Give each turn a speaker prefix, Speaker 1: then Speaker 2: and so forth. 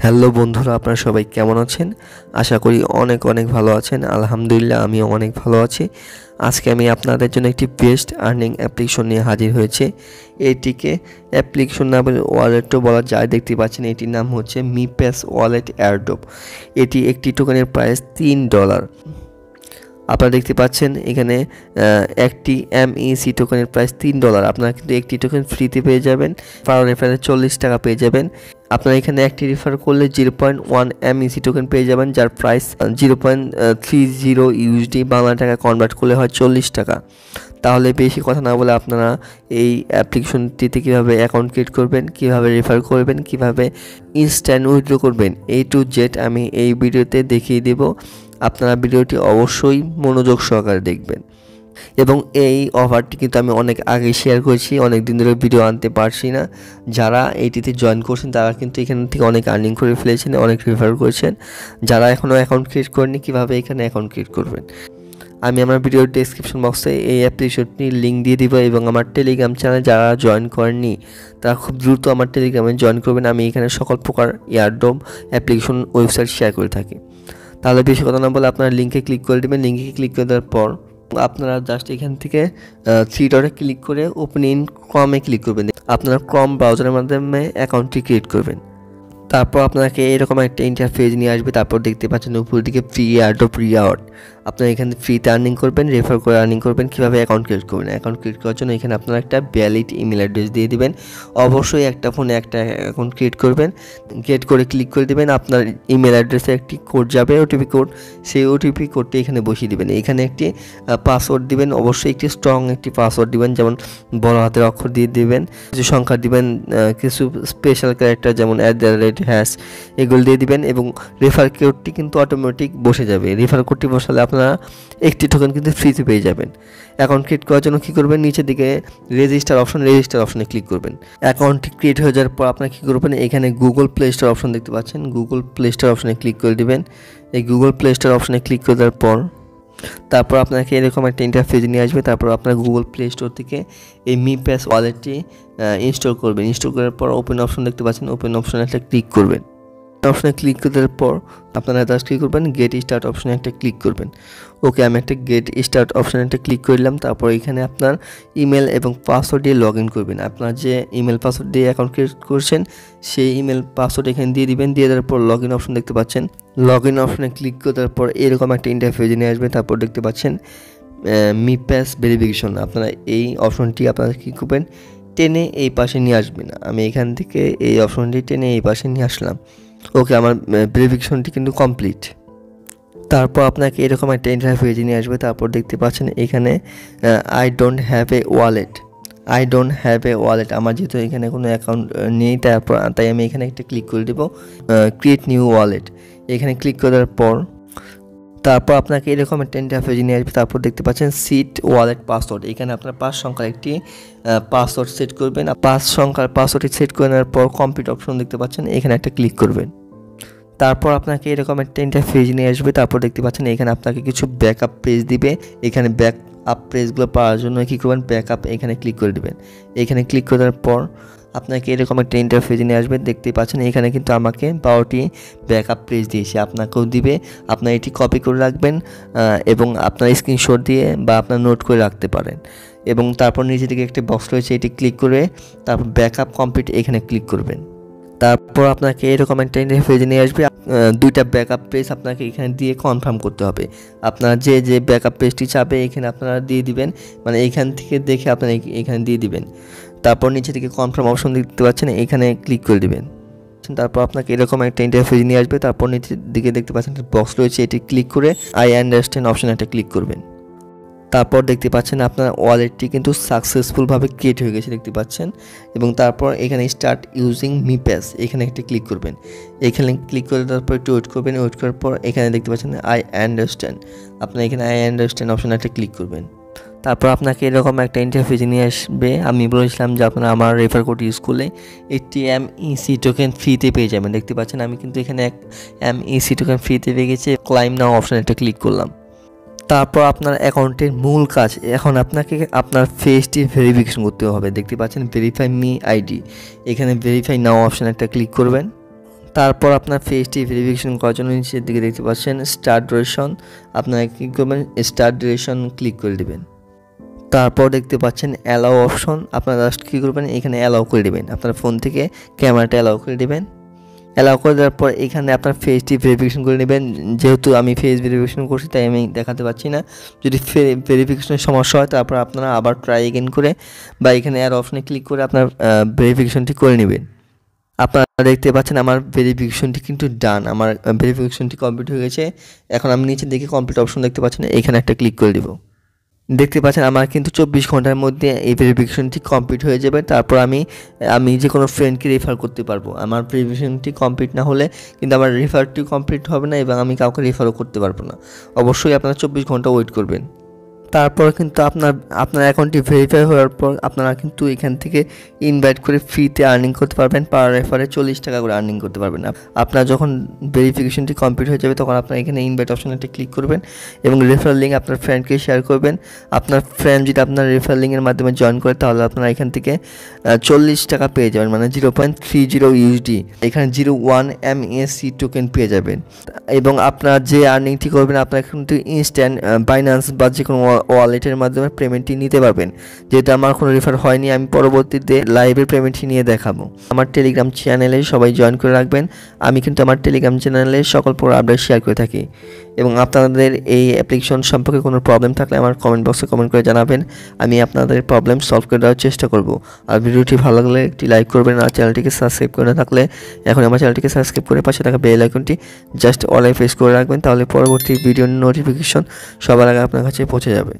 Speaker 1: Hello বন্ধুরা, আপনারা সবাই কেমন আছেন? আশা করি অনেক অনেক ভালো আছেন। আলহামদুলিল্লাহ আমিও অনেক ভালো আছি। আজকে আমি আপনাদের জন্য একটি বেস্ট আর্নিং অ্যাপ্লিকেশন নিয়ে হাজির হয়েছে। এটিকে অ্যাপ্লিকেশন না বলে ওয়ালেটও বলা যায়। দেখতে পাচ্ছেন এটির নাম হচ্ছে মিপ্যাস ওয়ালেট এয়ারড্রপ। এটি একটি টোকেনের প্রাইস $3। আপনারা দেখতে পাচ্ছেন এখানে একটি MEC টোকেনের প্রাইস $3। আপনারা কিন্তু একটি টোকেন ফ্রিতে পেয়ে যাবেন, পার রেফারে 40 টাকা পেয়ে যাবেন। আপনারা এখানে একটি রেফার করলে 0.1 MEC টোকেন পেয়ে যাবেন, যার প্রাইস 0.30 USD, বাংলা টাকা কনভার্ট করলে হয় 40 টাকা। তাহলে বেশি কথা না বলে আপনারা এই অ্যাপ্লিকেশনটিতে কীভাবে অ্যাকাউন্ট ক্রিয়েট করবেন, কীভাবে রেফার করবেন, কীভাবে ইনস্ট্যান্ট উইথড্র করবেন, A to Z আমি এই ভিডিওতে দেখিয়ে দেব। আপনারা ভিডিওটি অবশ্যই মনোযোগ সহকারে দেখবেন। এবং এই অফারটি কিন্তু আমি অনেক আগে শেয়ার করেছি, অনেক দিন ধরে ভিডিও আনতে পারছি না। যারা এইটিতে জয়েন করছেন তারা কিন্তু এখান থেকে অনেক আর্নিং করে ফেলেছেন, অনেক রেফার করেছেন। যারা এখনও অ্যাকাউন্ট ক্রিয়েট করেনি, কীভাবে এখানে অ্যাকাউন্ট ক্রিয়েট করবেন আমি আমার ভিডিওর ডেসক্রিপশন বক্সে এই অ্যাপ্লিকেশনটির লিঙ্ক দিয়ে দিব। এবং আমার টেলিগ্রাম চ্যানেলে যারা জয়েন করেননি তারা খুব দ্রুত আমার টেলিগ্রামে জয়েন করবেন। আমি এখানে সকল প্রকার এয়ারড্রপ অ্যাপ্লিকেশন ওয়েবসাইট শেয়ার করে থাকি। তাহলে বেশি কথা না বলে আপনারা লিঙ্কে ক্লিক করে দেবেন। লিঙ্কে ক্লিক করে দেওয়ার পর আপনারা জাস্ট এখান থেকে 3 ডটে ক্লিক করে ওপেন ইন ক্রমে ক্লিক করবেন। আপনারা ক্রম ব্রাউজারের মাধ্যমে অ্যাকাউন্টটি ক্রিয়েট করবেন। তারপর আপনাকে এরকম একটা ইন্টারফেস নিয়ে আসবে। তারপর দেখতে পাচ্ছেন উপর দিকে ফ্রি এয়ারড্রপ রিওয়ার্ড। আপনারা এখানে ফ্রিতে আর্নিং করবেন, রেফার করে আর্নিং করবেন। কীভাবে অ্যাকাউন্ট ক্রিয়েট করবেন? অ্যাকাউন্ট ক্রিয়েট করার জন্য এখানে আপনারা একটা ভ্যালিড ইমেল অ্যাড্রেস দিয়ে দিবেন। অবশ্যই একটা ফোনে একটা অ্যাকাউন্ট ক্রিয়েট করবেন। ক্রিয়েট করে ক্লিক করে দেবেন। আপনার ইমেল অ্যাড্রেসে একটি কোড যাবে, ওটিপি কোড। সেই ওটিপি কোডটি এখানে বসিয়ে দিবেন। এখানে একটি পাসওয়ার্ড দিবেন, অবশ্যই একটি স্ট্রং একটি পাসওয়ার্ড দিবেন, যেমন বড় হাতের অক্ষর দিয়ে দিবেন। কিছু সংখ্যা দিবেন, কিছু স্পেশাল ক্যারেক্টার যেমন @, এগুলো দিয়ে দিবেন। এবং রেফার কোডটি কিন্তু অটোমেটিক বসে যাবে। রেফার কোডটি বসালে আপনারা একটি টোকেন কিন্তু ফ্রিতে পেয়ে যাবেন। অ্যাকাউন্ট ক্রিয়েট করার জন্য কী করবেন? নিচের দিকে রেজিস্টার অপশনে ক্লিক করবেন। অ্যাকাউন্টটি ক্রিয়েট হয়ে যাওয়ার পর আপনারা কী করবেন? এখানে গুগল প্লে স্টোর অপশন দেখতে পাচ্ছেন, গুগল প্লে স্টোর অপশনে ক্লিক করে দেবেন। এই গুগল প্লে স্টোর অপশনে ক্লিক করে দেওয়ার পর তারপর আপনাকে এরকম একটা ইন্টারফেস নিয়ে আসবে। তারপর আপনার গুগল প্লে স্টোর থেকে এই মিপ্যাস ওয়ালেটটি ইনস্টল করবেন। ইনস্টল করার পর ওপেন অপশন দেখতে পাচ্ছেন, ওপেন অপশনে একটা ক্লিক করবেন। অপশনে ক্লিক করার পর আপনারা জাস্ট কী করবেন? গেট স্টার্ট অপশনে একটা ক্লিক করবেন। ওকে, আমি একটা গেট স্টার্ট অপশনে একটা ক্লিক করলাম। তারপর এখানে আপনার ইমেল এবং পাসওয়ার্ড দিয়ে লগ ইন করবেন। আপনার যে ইমেল পাসওয়ার্ড দিয়ে অ্যাকাউন্ট ক্রিয়েট করছেন সেই ইমেল পাসওয়ার্ড এখানে দিয়ে দিবেন। দিয়ে দেওয়ার পর লগ ইন অপশন দেখতে পাচ্ছেন। লগ ইন অপশনে ক্লিক করার পর এরকম একটা ইন্টারফেস নিয়ে আসবে। তারপর দেখতে পাচ্ছেন মিপ্যাস ভেরিফিকেশন। আপনারা এই অপশনটি আপনারা কী করবেন? টেনে এই পাশে নিয়ে আসবেন। আমি এখান থেকে এই অপশনটি টেনে এই পাশে নিয়ে আসলাম। ওকে, আমার ভেরিফিকেশনটি কিন্তু কমপ্লিট। তারপর আপনাকে এরকম একটা ইন্টারফেস নিয়ে আসবে। তারপর দেখতে পাচ্ছেন এখানে I don't have a wallet. আমার যেহেতু এখানে কোনো অ্যাকাউন্ট নেই, তাই আমি এখানে একটা ক্লিক করে দেবো, ক্রিয়েট নিউ ওয়ালেট। এখানে ক্লিক করার পর তারপর আপনাকে এরকম একটা ইন্টারফেস নিয়ে আসবে। তারপর দেখতে পাচ্ছেন সিট ওয়ালেট পাসওয়ার্ড। এখানে আপনার 5 সংখ্যার একটি পাসওয়ার্ড সেট করবেন। 5 সংখ্যার পাসওয়ার্ডটি সেট করে নেওয়ার পর কমপ্লিট অপশন দেখতে পাচ্ছেন, এখানে একটা ক্লিক করবেন। তারপর আপনাকে এরকম একটা ইন্টারফেস নিয়ে আসবে। তারপর দেখতে পাচ্ছেন এখানে আপনাকে কিছু ব্যাকআপ পেজ দিবে। এখানে ব্যাকআপ পেজগুলো পাওয়ার জন্য কী করবেন? ব্যাকআপ এখানে ক্লিক করে দেবেন। এখানে ক্লিক করার পর আপনাকে এরকম একটা ইন্টারফেস নিয়ে আসবে। দেখতে পাচ্ছেন এখানে কিন্তু আমাকে 12টি ব্যাকআপ পেজ দিয়েছে, আপনাকেও দিবে। আপনার এটি কপি করে রাখবেন এবং আপনার স্ক্রিনশট দিয়ে বা আপনার নোট করে রাখতে পারেন। এবং তারপর নিচে দিকে একটা বক্স রয়েছে, এটি ক্লিক করে তারপর ব্যাকআপ কমপ্লিট এখানে ক্লিক করবেন। তারপর আপনাকে এরকম একটা ইন্টারফেস নিয়ে আসবে। 2টা ব্যাকআপ পেজ আপনাকে এখানে দিয়ে কনফার্ম করতে হবে। আপনারা যে ব্যাকআপ পেজটি চাবে এখানে আপনারা দিয়ে দিবেন, মানে এইখান থেকে দেখে আপনারা এখানে দিয়ে দিবেন। তারপর নিচে থেকে কনফার্ম অপশন দেখতে পাচ্ছেন, এখানে ক্লিক করে দিবেন। তারপর আপনাকে এরকম একটা ইন্টারফেস নিয়ে আসবে। তারপর নিচের দিকে দেখতে পাচ্ছেন একটা বক্স রয়েছে, এটি ক্লিক করে আই আন্ডারস্ট্যান্ড অপশন একটা ক্লিক করবেন। তারপর দেখতে পাচ্ছেন আপনার ওয়ালেটটি কিন্তু সাকসেসফুলভাবে ক্রিয়েট হয়ে গেছে দেখতে পাচ্ছেন। এবং তারপর এখানে স্টার্ট ইউজিং মিপ্যাস এখানে একটা ক্লিক করবেন। এখানে ক্লিক করে তারপর একটু ওয়েট করবেন। ওয়েট করার পর এখানে দেখতে পাচ্ছেন আই আন্ডারস্ট্যান্ড। আপনার এখানে আই আন্ডারস্ট্যান্ড অপশন একটা ক্লিক করবেন। তারপর আপনাকে এরকম একটা ইন্টারফেস নিয়ে আসবে। আমি বলেছিলাম যে আপনারা আমার রেফার কোড ইউজ করলে একটি MEC টোকেন ফ্রিতে পেয়ে যাবেন। দেখতে পাচ্ছেন আমি কিন্তু এখানে এক MEC টোকেন ফ্রিতে পেয়ে গেছি। ক্লাইম নাও অপশন একটা ক্লিক করলাম। তারপর আপনার অ্যাকাউন্টের মূল কাজ, এখন আপনাকে আপনার ফেসটি ভেরিফিকেশন করতে হবে। দেখতে পাচ্ছেন ভেরিফাই মি আইডি, এখানে ভেরিফাই নাও অপশন একটা ক্লিক করবেন। তারপর আপনার ফেসটি ভেরিফিকেশন করার জন্য নিচের দিকে দেখতে পাচ্ছেন স্টার্ট ডিউরেশন, আপনারা কি করবেন স্টার্ট ডিউরেশন ক্লিক করে দেবেন। তারপর দেখতে পাচ্ছেন অ্যালাউ অপশন, আপনারা জাস্ট কী করবেন এখানে অ্যালাউ করে দেবেন, আপনার ফোন থেকে ক্যামেরাটা অ্যালাউ করে দেবেন। অ্যালাউ করে দেওয়ার পর এখানে আপনার ফেসটি ভেরিফিকেশন করে নেবেন। যেহেতু আমি ফেস ভেরিফিকেশন করছি তাই আমি দেখাতে পাচ্ছি না। যদি ভেরিফিকেশনের সমস্যা হয় তারপর আপনারা আবার ট্রাই এগেন করে বা এখানে আর অপশনে ক্লিক করে আপনার ভেরিফিকেশনটি করে নেবেন। আপনারা দেখতে পাচ্ছেন আমার ভেরিফিকেশনটি কিন্তু ডান, আমার ভেরিফিকেশনটি কমপ্লিট হয়ে গেছে। এখন আমি নিচে দেখে কমপ্লিট অপশন দেখতে পাচ্ছেন, এখানে একটা ক্লিক করে দেবো। দেখতে পাচ্ছেন আমার কিন্তু 24 ঘন্টার মধ্যে এই ভেরিফিকেশনটি কমপ্লিট হয়ে যাবে। তারপর আমি যে কোনো ফ্রেন্ডকে রেফার করতে পারবো। আমার ভেরিফিকেশনটি কমপ্লিট না হলে কিন্তু আমার রেফারটি কমপ্লিট হবে না এবং আমি কাউকে রেফারও করতে পারবো না। অবশ্যই আপনারা 24 ঘন্টা ওয়েট করবেন। তারপর কিন্তু আপনার অ্যাকাউন্টটি ভেরিফাই হওয়ার পর আপনারা কিন্তু এখান থেকে ইনভাইট করে ফ্রিতে আর্নিং করতে পারবেন। পার রেফারে 40 টাকা করে আর্নিং করতে পারবেন। আপনার যখন ভেরিফিকেশনটি কমপ্লিট হয়ে যাবে তখন আপনারা এখানে ইনভাইট অপশনে ক্লিক করবেন এবং রেফার লিঙ্ক আপনার ফ্রেন্ডকে শেয়ার করবেন। আপনার ফ্রেন্ড যদি আপনার রেফার লিঙ্কের মাধ্যমে জয়েন করে তাহলে আপনারা এখান থেকে 40 টাকা পেয়ে যাবেন, মানে 0.30 ইউএসডি। এখানে 01 MAC টোকেন পেয়ে যাবেন এবং আপনার যে আর্নিংটি করবেন আপনারা কিন্তু ইনস্ট্যান্ট বাইন্যান্স বা যে কোনো ওয়ালেটের মাধ্যমে পেমেন্টটি নিতে পারবেন। যেহেতু আমার কোনো রেফার হয়নি, আমি পরবর্তীতে লাইভের পেমেন্টটি নিয়ে দেখাবো। আমার টেলিগ্রাম চ্যানেলে সবাই জয়েন করে রাখবেন। আমি কিন্তু আমার টেলিগ্রাম চ্যানেলে সকল প্রকার আপডেট শেয়ার করে থাকি এবং আপনাদের এই অ্যাপ্লিকেশন সম্পর্কে কোনো প্রবলেম থাকলে আমার কমেন্ট বক্সে কমেন্ট করে জানাবেন। আমি আপনাদের প্রবলেম সলভ করে দেওয়ার চেষ্টা করব। আর ভিডিওটি ভালো লাগলে একটি লাইক করবেন আর চ্যানেলটিকে সাবস্ক্রাইব করে না থাকলে এখন আমার চ্যানেলটিকে সাবস্ক্রাইব করে পাশে থাকা বেল আইকনটি জাস্ট অলে প্রেস করে রাখবেন, তাহলে পরবর্তী ভিডিওর নোটিফিকেশন সবার আগে আপনার কাছে পৌঁছে যাবে।